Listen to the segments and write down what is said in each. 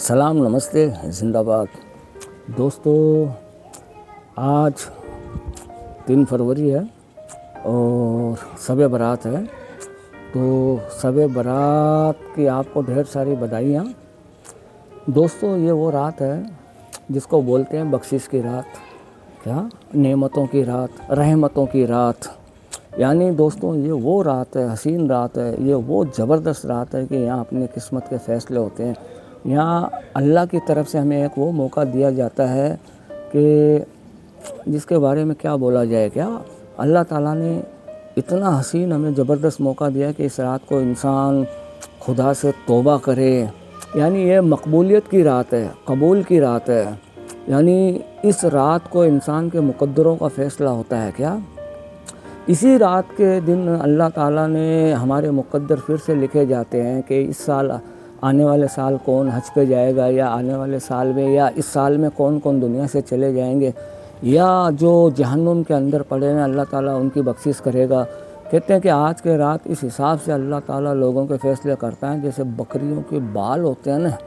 सलाम, नमस्ते, जिंदाबाद। दोस्तों, आज 3 फरवरी है और शब बारात है। तो शब बारात की आपको ढेर सारी बधाइयाँ। दोस्तों, ये वो रात है जिसको बोलते हैं बख्शिश की रात, क्या नेमतों की रात, रहमतों की रात। यानी दोस्तों, ये वो रात है, हसीन रात है, ये वो ज़बरदस्त रात है कि यहाँ अपनी किस्मत के फ़ैसले होते हैं। यहाँ अल्लाह की तरफ से हमें एक वो मौका दिया जाता है कि जिसके बारे में क्या बोला जाए। क्या अल्लाह ताला ने इतना हसीन हमें ज़बरदस्त मौका दिया कि इस रात को इंसान खुदा से तौबा करे। यानी ये मकबूलियत की रात है, कबूल की रात है। यानी इस रात को इंसान के मुकद्दरों का फ़ैसला होता है। क्या इसी रात के दिन अल्लाह ताला ने हमारे मुकद्दर फिर से लिखे जाते हैं कि इस साल, आने वाले साल कौन हज पे जाएगा, या आने वाले साल में, या इस साल में कौन कौन दुनिया से चले जाएंगे, या जो जहन्नुम के अंदर पड़े हैं अल्लाह ताला उनकी बख्शिश करेगा। कहते हैं कि आज के रात इस हिसाब से अल्लाह ताला लोगों के फ़ैसले करता है जैसे बकरियों के बाल होते हैं ना।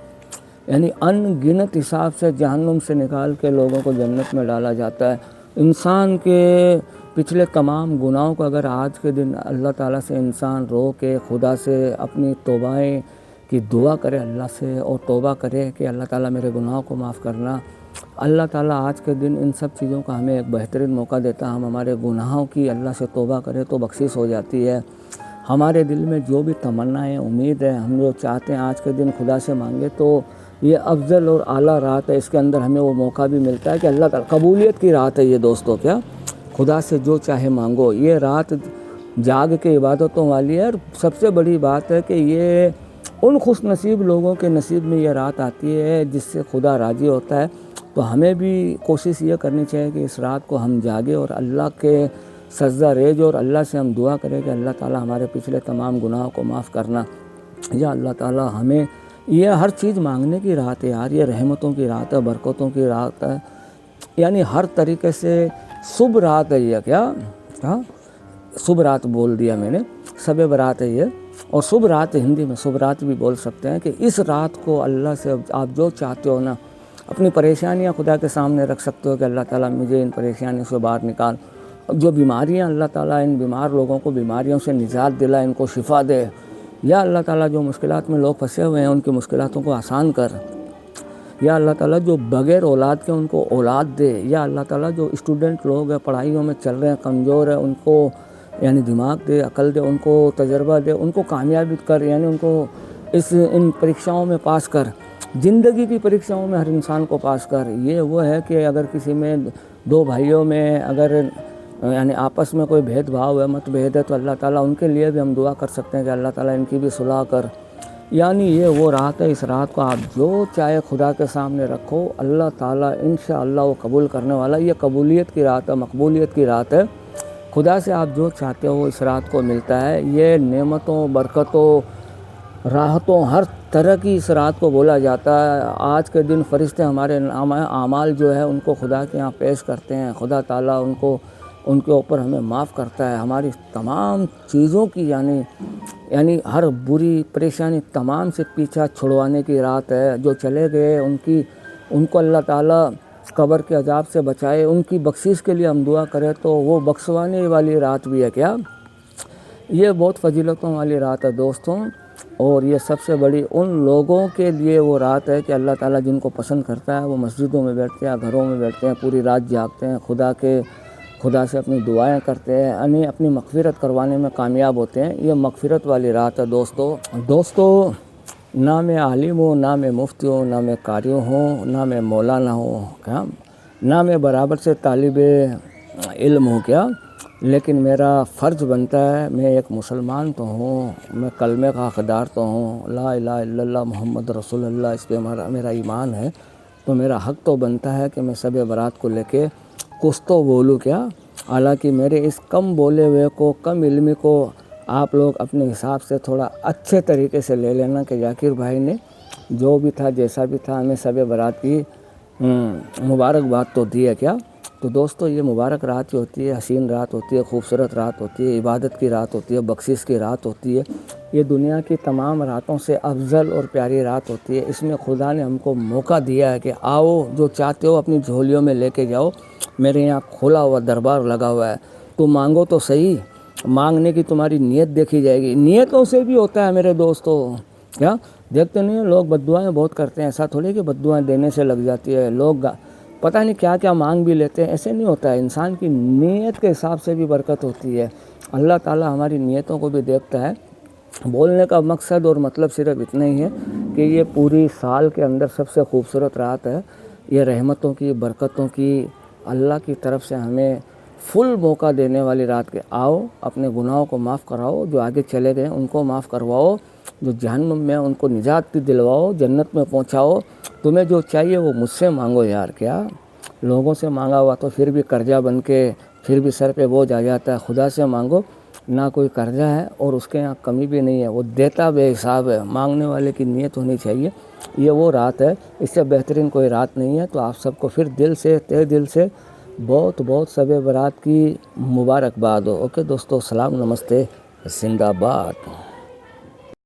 यानी अनगिनत हिसाब से जहन्नुम से निकाल के लोगों को जन्नत में डाला जाता है। इंसान के पिछले तमाम गुनाहों को अगर आज के दिन अल्लाह ताला से इंसान रो के खुदा से अपनी तौबाएं की दुआ करे अल्लाह से, और तौबा करे कि अल्लाह ताला मेरे गुनाहों को माफ़ करना, अल्लाह ताला आज के दिन इन सब चीज़ों का हमें एक बेहतरीन मौका देता है। हम हमारे गुनाहों की अल्लाह से तौबा करें तो बख्शिश हो जाती है। हमारे दिल में जो भी तमन्नाएं, उम्मीद है, हम जो चाहते हैं आज के दिन खुदा से मांगे, तो ये अफजल और आला रात है। इसके अंदर हमें वो मौका भी मिलता है कि अल्लाह ताला, कबूलियत की रात है ये दोस्तों। क्या खुदा से जो चाहे मांगो। ये रात जाग के इबादतों वाली है। और सबसे बड़ी बात है कि ये उन खुश नसीब लोगों के नसीब में ये रात आती है जिससे खुदा राज़ी होता है। तो हमें भी कोशिश ये करनी चाहिए कि इस रात को हम जागे और अल्लाह के सजदा रेज और अल्लाह से हम दुआ करें कि अल्लाह ताला हमारे पिछले तमाम गुनाहों को माफ़ करना। या अल्लाह ताला हमें, ये हर चीज़ मांगने की रात है यार। ये रहमतों की रात है, बरकतों की रात है। यानी हर तरीके से शुभ रात है ये। क्या हाँ, शुभ रात बोल दिया मैंने, शब बारात है ये। और शुभ रात हिंदी में शुभ रात भी बोल सकते हैं कि इस रात को अल्लाह से आप जो चाहते हो ना, अपनी परेशानियां खुदा के सामने रख सकते हो कि अल्लाह ताला मुझे इन परेशानियों से बाहर निकाल। अब जो बीमारियां, अल्लाह ताला इन बीमार लोगों को बीमारियों से निजात दिला, इनको शिफा दे। या अल्लाह ताला जो मुश्किलात में लोग फंसे हुए हैं उनकी मुश्किलातों को आसान कर। या अल्लाह ताला जो बग़ैर औलाद के उनको औलाद दे। या अल्लाह ताला जो स्टूडेंट लोग हैं, पढ़ाइयों में चल रहे हैं, कमज़ोर है, उनको यानी दिमाग दे, अकल दे, उनको तजर्बा दे, उनको कामयाबी कर, यानी उनको इन परीक्षाओं में पास कर। ज़िंदगी की परीक्षाओं में हर इंसान को पास कर। ये वो है कि अगर किसी में दो भाइयों में अगर यानी आपस में कोई भेदभाव है, मतभेद है, तो अल्लाह ताला उनके लिए भी हम दुआ कर सकते हैं कि अल्लाह ताला इनकी भी सुलह कर। यानी ये वो रात है, इस रात को आप जो चाहे खुदा के सामने रखो, अल्लाह ताला इंशाअल्लाह वो कबूल करने वाला। ये कबूलियत की रात है, मकबूलियत की रात है। खुदा से आप जो चाहते हो इस रात को मिलता है। ये नेमतों, बरकतों, राहतों, हर तरह की इस रात को बोला जाता है। आज के दिन फरिश्ते हमारे आमाल जो है उनको खुदा के यहाँ पेश करते हैं। खुदा ताला उनके ऊपर हमें माफ़ करता है। हमारी तमाम चीज़ों की यानी हर बुरी परेशानी तमाम से पीछा छुड़वाने की रात है। जो चले गए उनको अल्लाह ताला कब्र के अजाब से बचाए, उनकी बख्शिश के लिए हम दुआ करें तो वो बख्शवाने वाली रात भी है। क्या ये बहुत फजीलतों वाली रात है दोस्तों। और ये सबसे बड़ी उन लोगों के लिए वो रात है कि अल्लाह ताला जिनको पसंद करता है वो मस्जिदों में बैठते हैं, घरों में बैठते हैं, पूरी रात जागते हैं, खुदा से अपनी दुआएं करते हैं, यानी अपनी मग़फ़िरत करवाने में कामयाब होते हैं। ये मग़फ़िरत वाली रात है दोस्तों। ना मैं आलिम हूँ, ना मैं मुफ्ती हूँ, ना मैं कारी हूँ, ना मैं मौलाना हूँ, क्या ना मैं बराबर से तालिबे इल्म हूँ। क्या लेकिन मेरा फ़र्ज़ बनता है, मैं एक मुसलमान तो हूँ, मैं कलमे का हक़दार तो हूँ, ला इलाहा इल्लल्लाह मुहम्मद रसूलुल्लाह, इस पे मेरा ईमान है। तो मेरा हक़ तो बनता है कि मैं शब बारात को लेके कुछ तो बोलूँ। क्या हालांकि मेरे इस कम बोले हुए को, कम इल्मी को आप लोग अपने हिसाब से थोड़ा अच्छे तरीके से ले लेना कि जाकिर भाई ने जो भी था, जैसा भी था, हमें शब बारात की मुबारकबाद तो दी है। क्या تو دوستو یہ مبارک رات جو ہوتی ہے، حسین رات ہوتی ہے، خوبصورت رات ہوتی ہے، عبادت کی رات ہوتی ہے، بخشش کی رات ہوتی ہے، یہ دنیا کی تمام راتوں سے افضل اور پیاری رات ہوتی ہے۔ اس میں خدا نے ہم کو موقع دیا ہے کہ آؤ، جو چاہتے ہو اپنی جھولیوں میں لے کے جاؤ، میرے یہاں کھلا ہوا دربار لگا ہوا ہے، تو مانگو تو صحیح، مانگنے کی تمہاری نیت دیکھی جائے گی۔ نیتوں سے بھی ہوتا ہے میرے دوستو، کیا دیکھتے نہیں ہیں لوگ بد دعائیں بہت کرتے ہیں، ایسا تھوڑی کہ بد دعائیں دینے سے لگ جاتی ہے، لوگ پتہ نہیں کیا کیا مانگ بھی لیتے ہیں، ایسے نہیں ہوتا ہے، انسان کی نیت کے حساب سے بھی برکت ہوتی ہے۔ اللہ تعالیٰ ہماری نیتوں کو بھی دیکھتا ہے۔ بولنے کا مقصد اور مطلب صرف اتنا ہی ہے کہ یہ پوری سال کے اندر سب سے خوبصورت رات ہے، یہ رحمتوں کی، برکتوں کی، اللہ کی طرف سے ہمیں فل موقع دینے والی رات کے آؤ، اپنے گناہوں کو معاف کراؤ، جو آگے چلے گئے ان کو معاف کرواؤ، جو جہنم میں ان کو نجات دلواؤ، جنت میں پہنچاؤ۔ تمہیں جو چاہیے وہ مجھ سے مانگو یار، کیا لوگوں سے مانگا ہوا تو پھر بھی قرضہ بن کے پھر بھی سر پہ بوجھ آ جاتا ہے۔ خدا سے مانگو، نہ کوئی قرضہ ہے اور اس کے یہاں کمی بھی نہیں ہے، وہ دیتا بے حساب ہے، مانگنے والے کی نیت ہونی چاہیے۔ یہ وہ رات ہے، اس سے بہترین کوئی رات نہیں ہے۔ تو آپ سب کو پھر دل سے، تہ دل سے بہت بہت شب برات کی مبارکباد ہو۔ اوکے دوستو، سلام، نمستے، زندہ باد۔